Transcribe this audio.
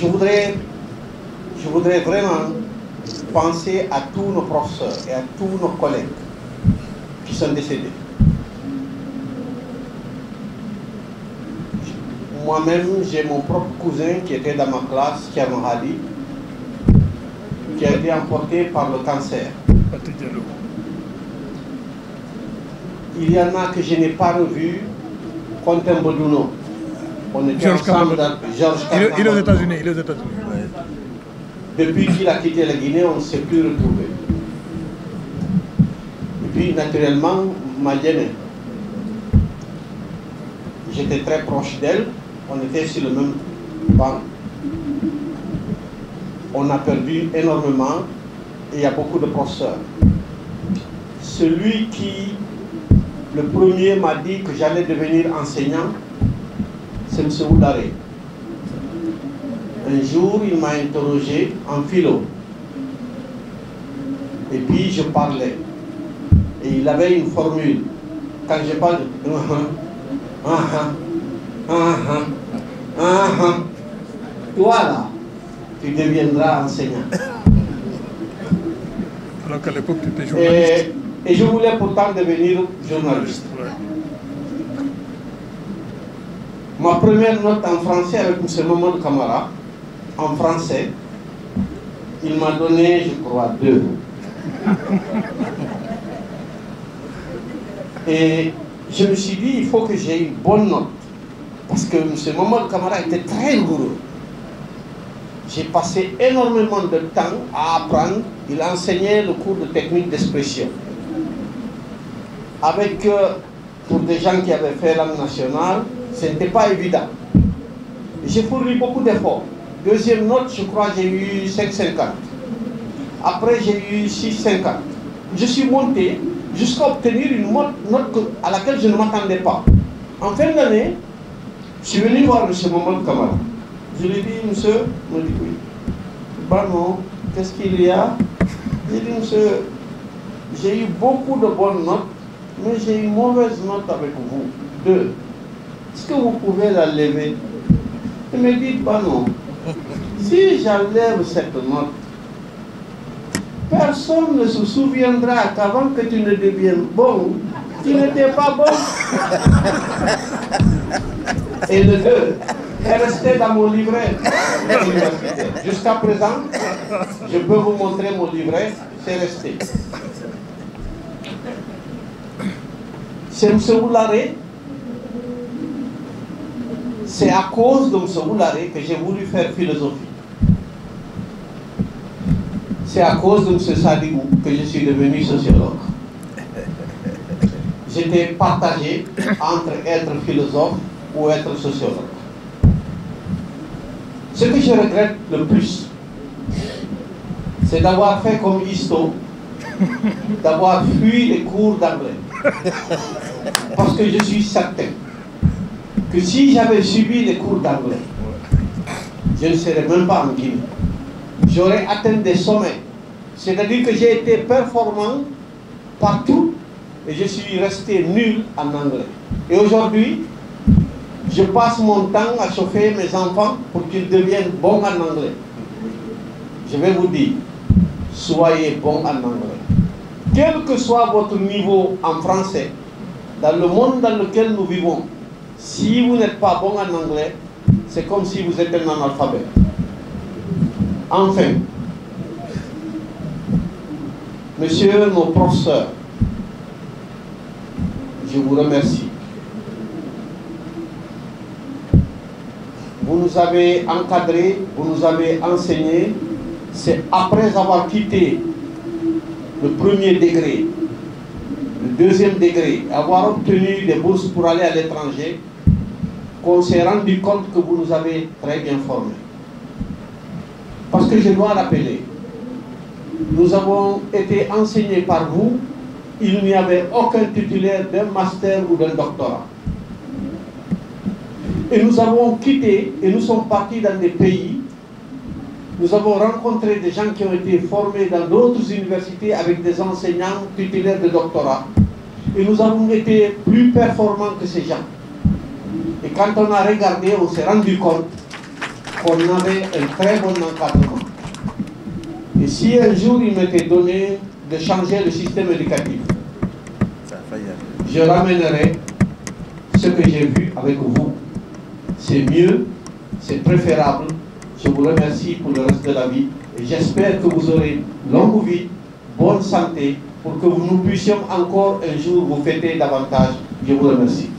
je voudrais vraiment penser à tous nos professeurs et à tous nos collègues qui sont décédés. Moi-même, j'ai mon propre cousin qui était dans ma classe, Thierno Hadi, qui a été emporté par le cancer. Il y en a que je n'ai pas revu, Quentin Boduno. On était ensemble dans Georges Carnavon. Il est aux États-Unis, Depuis qu'il a quitté la Guinée, on ne s'est plus retrouvé. Et puis, naturellement, Madiane. J'étais très proche d'elle, on était sur le même banc. On a perdu énormément et il y a beaucoup de professeurs. Celui qui, le premier, m'a dit que j'allais devenir enseignant, c'est M. Oudaré. Un jour, il m'a interrogé en philo. Et puis, je parlais. Et il avait une formule. Quand je parle de... Toi là, tu deviendras enseignant. Alors qu'à l'époque, tu étais journaliste. Et je voulais pourtant devenir journaliste. Ouais. Ma première note en français avec M. Mamadou Camara, en français, il m'a donné, je crois, 2. Et je me suis dit, il faut que j'ai une bonne note. Parce que M. Mamadou Camara était très rigoureux. J'ai passé énormément de temps à apprendre. Il enseignait le cours de technique d'expression. Avec, pour des gens qui avaient fait langue nationale, ce n'était pas évident. J'ai fourni beaucoup d'efforts. Deuxième note, je crois, j'ai eu 5,50. Après, j'ai eu 6,50. Je suis monté jusqu'à obtenir une note à laquelle je ne m'attendais pas. En fin d'année, je suis venu voir M. Mamadou Camara. Je lui ai dit, monsieur, il m'a dit oui. Bah non, qu'est-ce qu'il y a? J'ai dit, monsieur, j'ai eu beaucoup de bonnes notes, mais j'ai une mauvaise note avec vous. 2. Est-ce que vous pouvez la lever? Il me dit, bah non. Si j'enlève cette note, personne ne se souviendra qu'avant que tu ne deviennes bon, tu n'étais pas bon. Et le 2 est resté dans mon livret universitaire. Jusqu'à présent, je peux vous montrer mon livret, c'est resté. C'est M. Oularé. C'est à cause de M. Oularé que j'ai voulu faire philosophie. C'est à cause de M. Sadibou que je suis devenu sociologue. J'étais partagé entre être philosophe ou être sociologue. Ce que je regrette le plus, c'est d'avoir fait comme Histo, d'avoir fui les cours d'anglais. Parce que je suis certain que si j'avais suivi les cours d'anglais, je ne serais même pas en Guinée. J'aurais atteint des sommets. C'est-à-dire que j'ai été performant partout et je suis resté nul en anglais. Et aujourd'hui, je passe mon temps à chauffer mes enfants pour qu'ils deviennent bons en anglais. Je vais vous dire, soyez bons en anglais. Quel que soit votre niveau en français, dans le monde dans lequel nous vivons, si vous n'êtes pas bon en anglais, c'est comme si vous êtes un analphabète. Enfin, messieurs nos professeurs, je vous remercie. Vous nous avez encadrés, vous nous avez enseignés. C'est après avoir quitté le premier degré, le deuxième degré, avoir obtenu des bourses pour aller à l'étranger, qu'on s'est rendu compte que vous nous avez très bien formés. Parce que je dois rappeler, nous avons été enseignés par vous, il n'y avait aucun titulaire d'un master ou d'un doctorat. Et nous avons quitté et nous sommes partis dans des pays. Nous avons rencontré des gens qui ont été formés dans d'autres universités avec des enseignants titulaires de doctorat. Et nous avons été plus performants que ces gens. Et quand on a regardé, on s'est rendu compte qu'on avait un très bon encadrement. Et si un jour il m'était donné de changer le système éducatif, je ramènerai ce que j'ai vu avec vous. C'est mieux, c'est préférable. Je vous remercie pour le reste de la vie et j'espère que vous aurez longue vie, bonne santé, pour que nous puissions encore un jour vous fêter davantage. Je vous remercie.